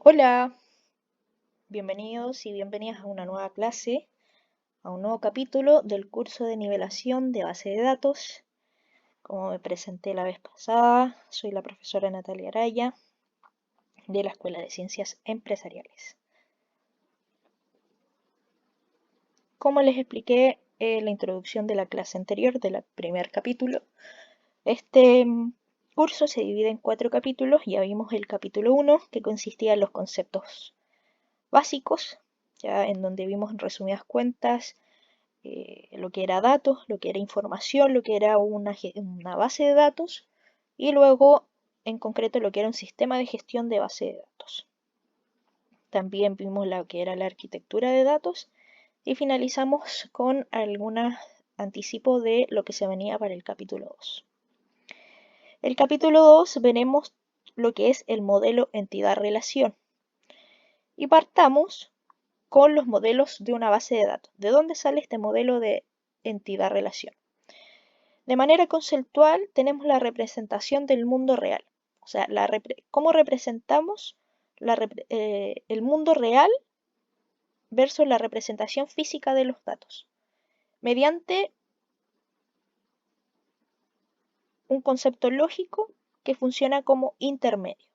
Hola, bienvenidos y bienvenidas a una nueva clase, a un nuevo capítulo del curso de nivelación de base de datos. Como me presenté la vez pasada, soy la profesora Natalia Araya de la Escuela de Ciencias Empresariales. Como les expliqué en la introducción de la clase anterior, del primer capítulo, este curso se divide en 4 capítulos. Ya vimos el capítulo 1, que consistía en los conceptos básicos, ya en donde vimos en resumidas cuentas lo que era datos, lo que era información, lo que era una base de datos y luego en concreto lo que era un sistema de gestión de base de datos. También vimos lo que era la arquitectura de datos y finalizamos con algún anticipo de lo que se venía para el capítulo 2. El capítulo 2 veremos lo que es el modelo entidad-relación y partamos con los modelos de una base de datos. ¿De dónde sale este modelo de entidad-relación? De manera conceptual tenemos la representación del mundo real. O sea, cómo representamos el mundo real versus la representación física de los datos. Mediante un concepto lógico que funciona como intermedio.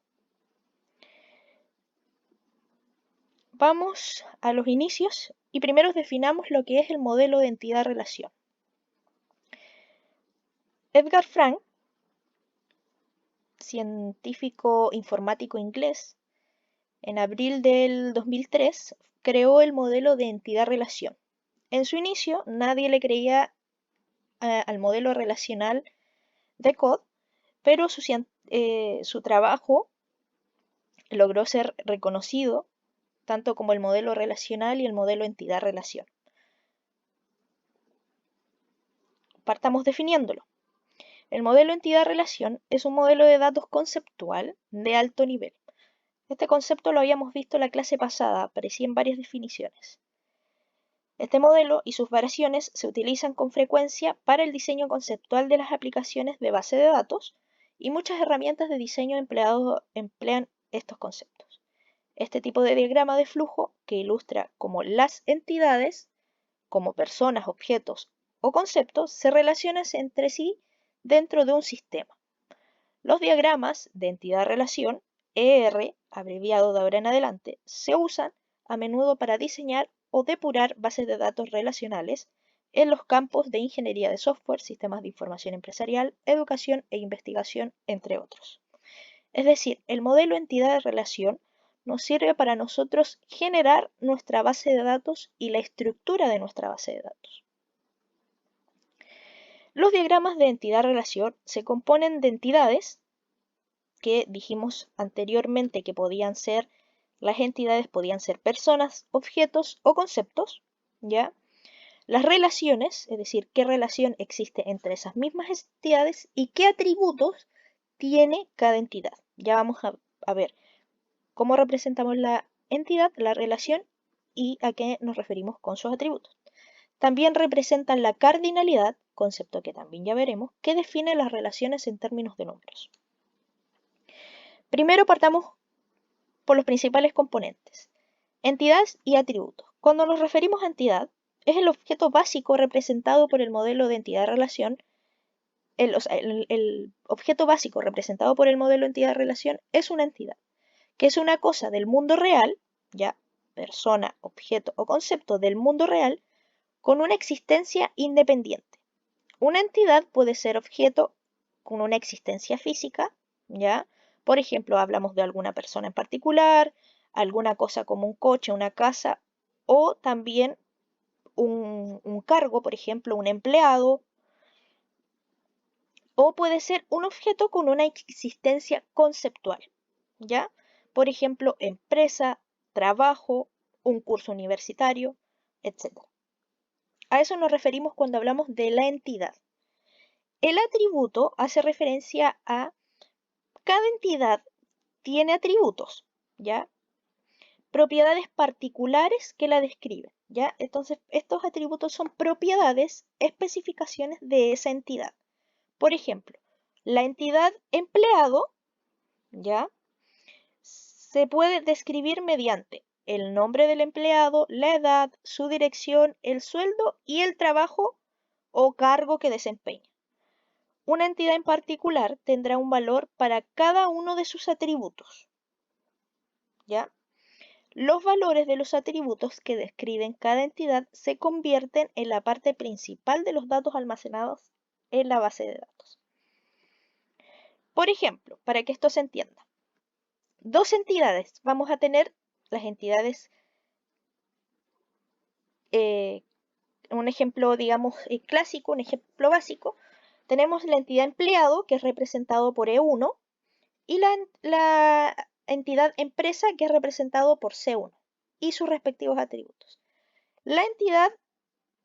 Vamos a los inicios y primero definamos lo que es el modelo de entidad-relación. Edgar Frank, científico informático inglés, en abril del 2003 creó el modelo de entidad-relación. En su inicio nadie le creía al modelo relacional de Codd, pero su trabajo logró ser reconocido tanto como el modelo relacional y el modelo entidad-relación. Partamos definiéndolo. El modelo entidad-relación es un modelo de datos conceptual de alto nivel. Este concepto lo habíamos visto en la clase pasada, aparecía en varias definiciones. Este modelo y sus variaciones se utilizan con frecuencia para el diseño conceptual de las aplicaciones de base de datos y muchas herramientas de diseño emplean estos conceptos. Este tipo de diagrama de flujo que ilustra cómo las entidades, como personas, objetos o conceptos, se relacionan entre sí dentro de un sistema. Los diagramas de entidad-relación, ER, abreviado de ahora en adelante, se usan a menudo para diseñar o depurar bases de datos relacionales en los campos de ingeniería de software, sistemas de información empresarial, educación e investigación, entre otros. Es decir, el modelo entidad-relación nos sirve para nosotros generar nuestra base de datos y la estructura de nuestra base de datos. Los diagramas de entidad-relación se componen de entidades que dijimos anteriormente que las entidades podían ser personas, objetos o conceptos, ¿ya? Las relaciones, es decir, qué relación existe entre esas mismas entidades y qué atributos tiene cada entidad. Ya vamos a ver cómo representamos la entidad, la relación y a qué nos referimos con sus atributos. También representan la cardinalidad, concepto que también ya veremos, que define las relaciones en términos de números. Primero partamos por los principales componentes. Entidad y atributos. Cuando nos referimos a entidad, es el objeto básico representado por el modelo de entidad-relación. El objeto básico representado por el modelo de entidad-relación es una entidad, que es una cosa del mundo real, ya persona, objeto o concepto del mundo real, con una existencia independiente. Una entidad puede ser objeto con una existencia física, ¿ya? Por ejemplo, hablamos de alguna persona en particular, alguna cosa como un coche, una casa, o también un cargo, por ejemplo, un empleado, o puede ser un objeto con una existencia conceptual, ¿ya? Por ejemplo, empresa, trabajo, un curso universitario, etc. A eso nos referimos cuando hablamos de la entidad. El atributo hace referencia a cada entidad tiene atributos, ¿ya? Propiedades particulares que la describen, ¿ya? Entonces, estos atributos son propiedades, especificaciones de esa entidad. Por ejemplo, la entidad empleado, ¿ya? se puede describir mediante el nombre del empleado, la edad, su dirección, el sueldo y el trabajo o cargo que desempeña. Una entidad en particular tendrá un valor para cada uno de sus atributos. ¿Ya? Los valores de los atributos que describen cada entidad se convierten en la parte principal de los datos almacenados en la base de datos. Por ejemplo, para que esto se entienda, dos entidades. Vamos a tener las entidades, un ejemplo, digamos, clásico, un ejemplo básico. Tenemos la entidad empleado, que es representado por E1, y la entidad empresa, que es representado por C1, y sus respectivos atributos. La entidad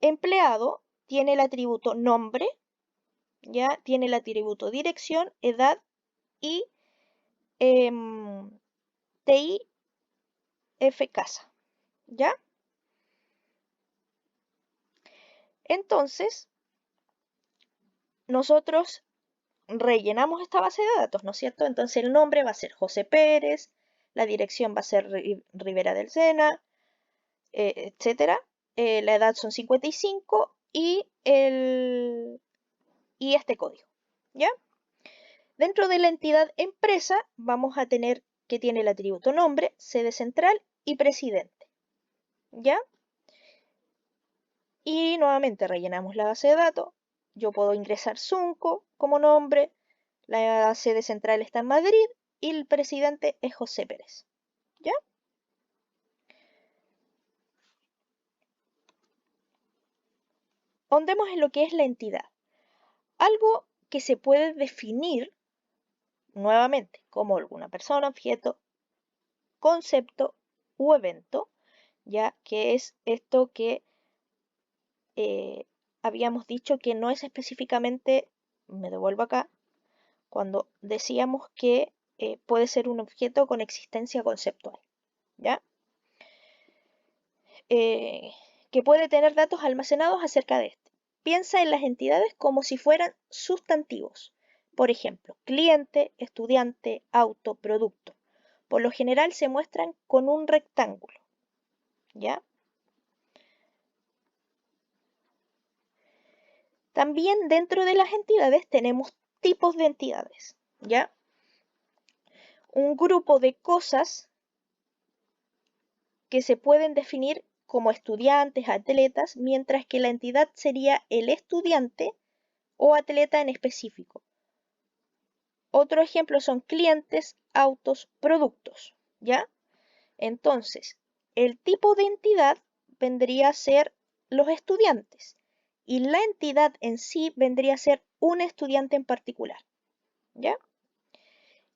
empleado tiene el atributo nombre, ya tiene el atributo dirección, edad y TIF casa, ¿ya? Entonces, nosotros rellenamos esta base de datos, ¿no es cierto? Entonces el nombre va a ser José Pérez, la dirección va a ser Rivera del Sena, etcétera. La edad son 55 y este código, ¿ya? Dentro de la entidad empresa vamos a tener que tiene el atributo nombre, sede central y presidente, ¿ya? Y nuevamente rellenamos la base de datos. Yo puedo ingresar Sunco como nombre, la sede central está en Madrid y el presidente es José Pérez, ¿ya? Ahondemos en lo que es la entidad. Algo que se puede definir nuevamente como alguna persona, objeto, concepto u evento, ya que es esto que habíamos dicho que no es específicamente, me devuelvo acá, cuando decíamos que puede ser un objeto con existencia conceptual, ¿ya? Que puede tener datos almacenados acerca de este. Piensa en las entidades como si fueran sustantivos. Por ejemplo, cliente, estudiante, auto, producto. Por lo general se muestran con un rectángulo, ¿ya? También dentro de las entidades tenemos tipos de entidades, ¿ya? Un grupo de cosas que se pueden definir como estudiantes, atletas, mientras que la entidad sería el estudiante o atleta en específico. Otro ejemplo son clientes, autos, productos, ¿ya? Entonces, el tipo de entidad vendría a ser los estudiantes y la entidad en sí vendría a ser un estudiante en particular, ¿ya?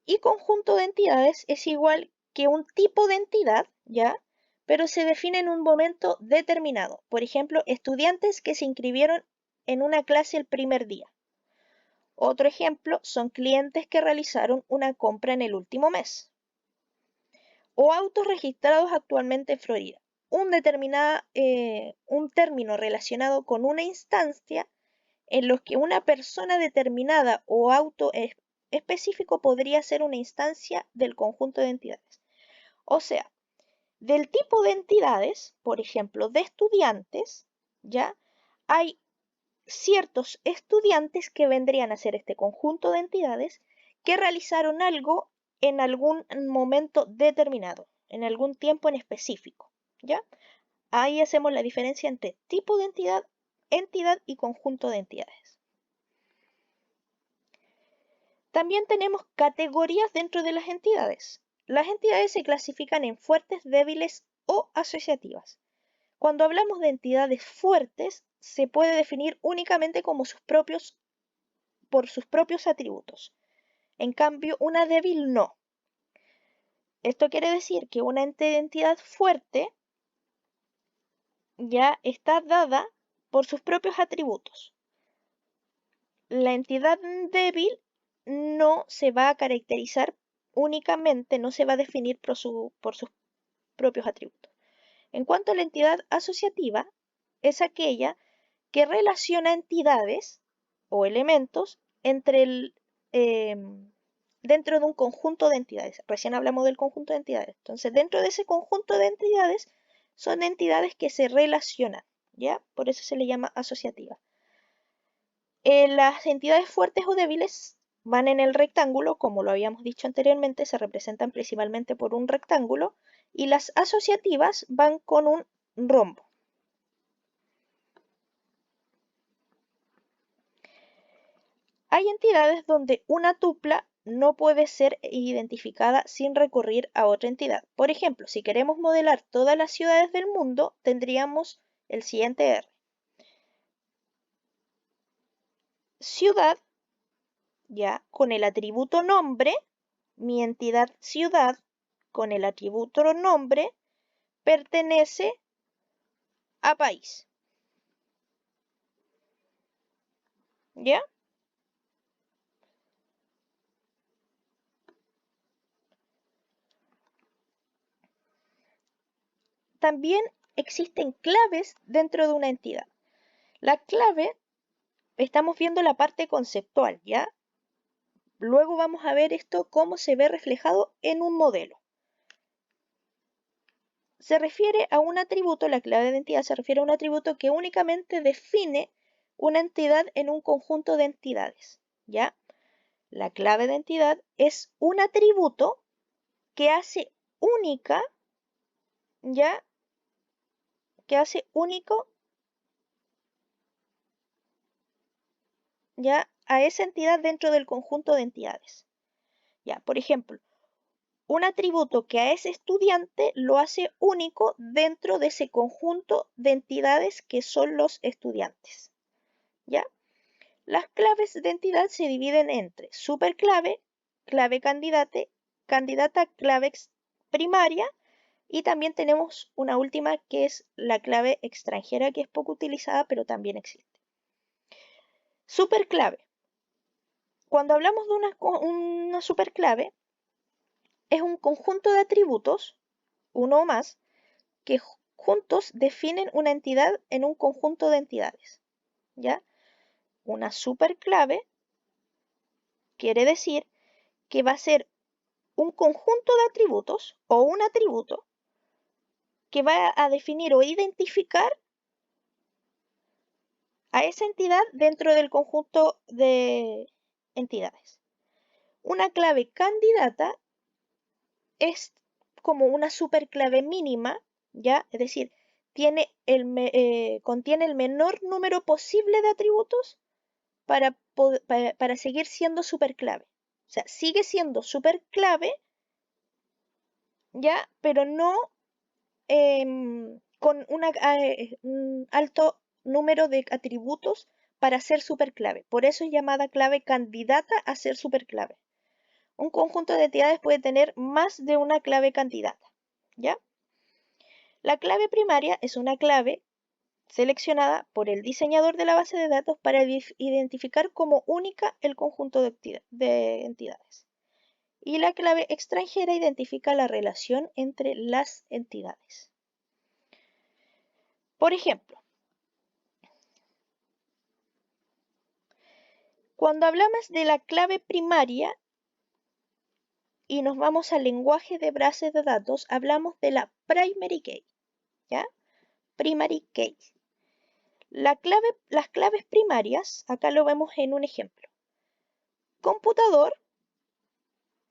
Y conjunto de entidades es igual que un tipo de entidad, ¿ya? Pero se define en un momento determinado. Por ejemplo, estudiantes que se inscribieron en una clase el primer día. Otro ejemplo son clientes que realizaron una compra en el último mes. O autos registrados actualmente en Florida. Un término relacionado con una instancia en los que una persona determinada o auto específico podría ser una instancia del conjunto de entidades. O sea, del tipo de entidades, por ejemplo, de estudiantes, ¿ya? Hay ciertos estudiantes que vendrían a ser este conjunto de entidades que realizaron algo en algún momento determinado, en algún tiempo en específico, ¿ya? Ahí hacemos la diferencia entre tipo de entidad, entidad y conjunto de entidades. También tenemos categorías dentro de las entidades. Las entidades se clasifican en fuertes, débiles o asociativas. Cuando hablamos de entidades fuertes, se puede definir únicamente como por sus propios atributos. En cambio, una débil no. Esto quiere decir que una entidad fuerte ya está dada por sus propios atributos. La entidad débil no se va a caracterizar únicamente, no se va a definir por sus propios atributos. En cuanto a la entidad asociativa, es aquella que relaciona entidades o elementos entre dentro de un conjunto de entidades. Recién hablamos del conjunto de entidades. Entonces, dentro de ese conjunto de entidades, son entidades que se relacionan, ¿ya? Por eso se le llama asociativa. Las entidades fuertes o débiles van en el rectángulo, como lo habíamos dicho anteriormente, se representan principalmente por un rectángulo, y las asociativas van con un rombo. Hay entidades donde una tupla no puede ser identificada sin recurrir a otra entidad. Por ejemplo, si queremos modelar todas las ciudades del mundo, tendríamos el siguiente R. Ciudad, ya, con el atributo nombre, mi entidad ciudad con el atributo nombre pertenece a país. ¿Ya? También existen claves dentro de una entidad. La clave, estamos viendo la parte conceptual, ¿ya? Luego vamos a ver esto cómo se ve reflejado en un modelo. Se refiere a un atributo, la clave de entidad se refiere a un atributo que únicamente define una entidad en un conjunto de entidades, ¿ya? La clave de entidad es un atributo que hace única, ¿ya? Que hace único, ¿ya? A esa entidad dentro del conjunto de entidades. Ya, por ejemplo, un atributo que a ese estudiante lo hace único dentro de ese conjunto de entidades que son los estudiantes. ¿Ya? Las claves de entidad se dividen entre superclave, clave candidata, clave primaria, y también tenemos una última que es la clave extranjera, que es poco utilizada, pero también existe. Superclave. Cuando hablamos de una superclave, es un conjunto de atributos, uno o más, que juntos definen una entidad en un conjunto de entidades. ¿Ya? Una superclave quiere decir que va a ser un conjunto de atributos o un atributo que va a definir o identificar a esa entidad dentro del conjunto de entidades. Una clave candidata es como una superclave mínima, ¿ya? Es decir, contiene el menor número posible de atributos para seguir siendo superclave. O sea, sigue siendo superclave, ¿ya? Pero no con un alto número de atributos para ser superclave. Por eso es llamada clave candidata a ser superclave. Un conjunto de entidades puede tener más de una clave candidata, ¿ya? La clave primaria es una clave seleccionada por el diseñador de la base de datos para identificar como única el conjunto de entidades. Y la clave extranjera identifica la relación entre las entidades. Por ejemplo, cuando hablamos de la clave primaria y nos vamos al lenguaje de bases de datos, hablamos de la primary key, ¿ya? Primary key. Las claves primarias, acá lo vemos en un ejemplo. Computador,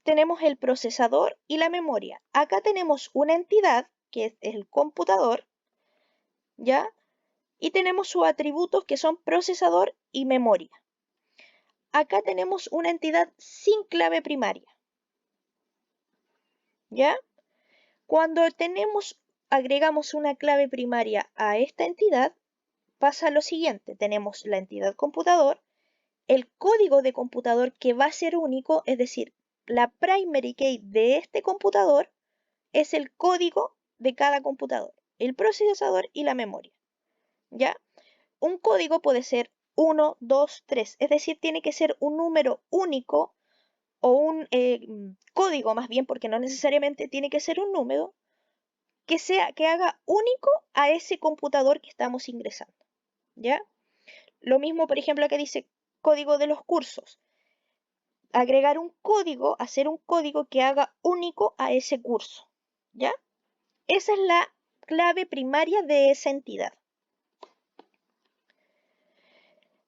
tenemos el procesador y la memoria. Acá tenemos una entidad, que es el computador, ¿ya? Y tenemos sus atributos que son procesador y memoria. Acá tenemos una entidad sin clave primaria, ¿ya? Cuando agregamos una clave primaria a esta entidad, pasa lo siguiente. Tenemos la entidad computador, el código de computador que va a ser único, es decir, la primary key de este computador es el código de cada computador, el procesador y la memoria, ¿ya? Un código puede ser 1, 2, 3, es decir, tiene que ser un número único o un código más bien, porque no necesariamente tiene que ser un número, que haga único a ese computador que estamos ingresando, ¿ya? Lo mismo, por ejemplo, que dice código de los cursos. agregar un código, hacer un código que haga único a ese curso, ¿ya? Esa es la clave primaria de esa entidad.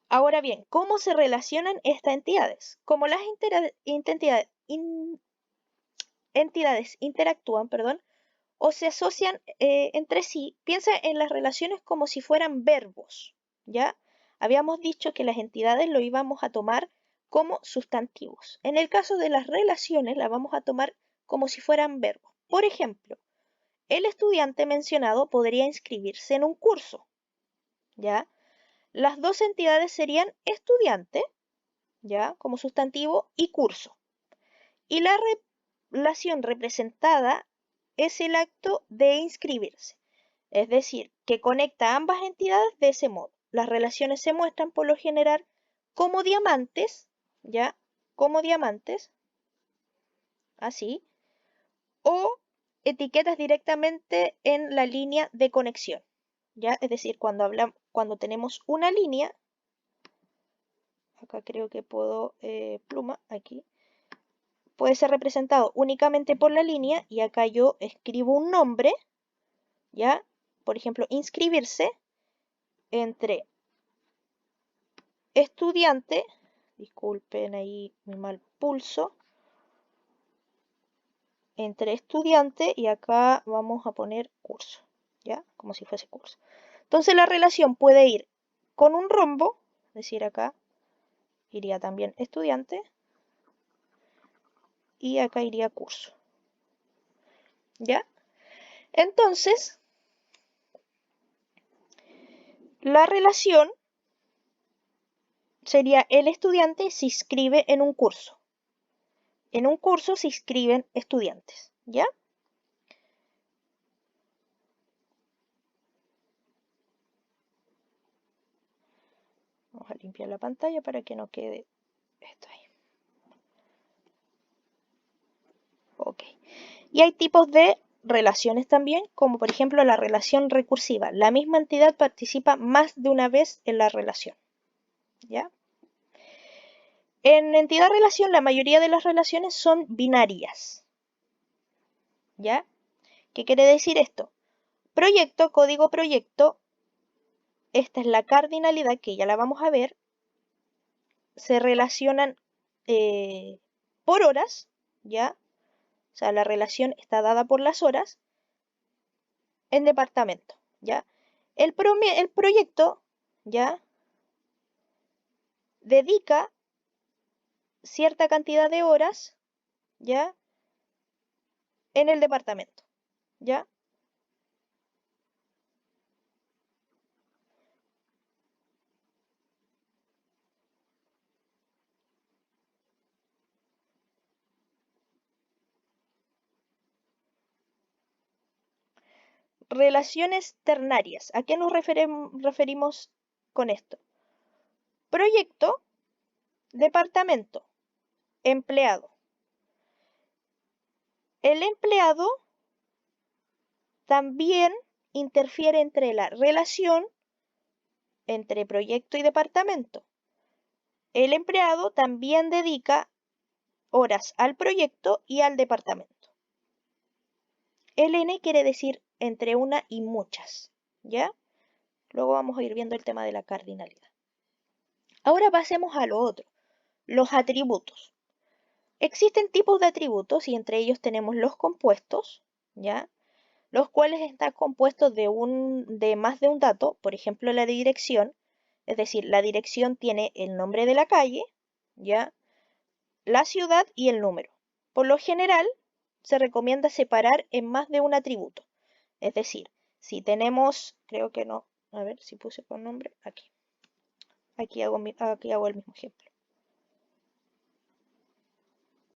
Ahora bien, ¿cómo se relacionan estas entidades? Como las entidades interactúan, o se asocian entre sí, piensa en las relaciones como si fueran verbos, ¿ya? Habíamos dicho que las entidades lo íbamos a tomar como sustantivos. En el caso de las relaciones, las vamos a tomar como si fueran verbos. Por ejemplo, el estudiante mencionado podría inscribirse en un curso, ¿ya? Las dos entidades serían estudiante, ¿ya? Como sustantivo, y curso. Y la relación representada es el acto de inscribirse, es decir, que conecta a ambas entidades de ese modo. Las relaciones se muestran por lo general como diamantes, ¿ya? Como diamantes, así, o etiquetas directamente en la línea de conexión, ¿ya? Es decir, cuando tenemos una línea, acá creo que puedo, pluma, aquí, puede ser representado únicamente por la línea y acá yo escribo un nombre, ¿ya? Por ejemplo, inscribirse entre estudiante, disculpen ahí mi mal pulso, entre estudiante y acá vamos a poner curso, ¿ya? Como si fuese curso. Entonces la relación puede ir con un rombo, es decir, acá iría también estudiante y acá iría curso, ¿ya? Entonces, la relación sería el estudiante se inscribe en un curso. En un curso se inscriben estudiantes, ¿ya? Vamos a limpiar la pantalla para que no quede esto ahí. Ok. Y hay tipos de relaciones también, como por ejemplo la relación recursiva. La misma entidad participa más de una vez en la relación, ¿ya? En entidad-relación, la mayoría de las relaciones son binarias, ¿ya? ¿Qué quiere decir esto? Proyecto, código proyecto, esta es la cardinalidad que ya la vamos a ver, se relacionan por horas, ¿ya? O sea, la relación está dada por las horas en departamento, ¿ya? El proyecto, ¿ya? Dedica cierta cantidad de horas, ¿ya? En el departamento, ¿ya? Relaciones ternarias. ¿A qué nos referimos con esto? Proyecto, departamento, empleado. El empleado también interfiere entre la relación entre proyecto y departamento. El empleado también dedica horas al proyecto y al departamento. El N quiere decir entre una y muchas, ¿ya? Luego vamos a ir viendo el tema de la cardinalidad. Ahora pasemos a lo otro, los atributos. Existen tipos de atributos y entre ellos tenemos los compuestos, ¿ya? Los cuales están compuestos de más de un dato, por ejemplo la dirección, es decir, la dirección tiene el nombre de la calle, ¿ya? La ciudad y el número. Por lo general, se recomienda separar en más de un atributo. Es decir, si tenemos, creo que no, a ver si puse con nombre, aquí. Aquí hago el mismo ejemplo.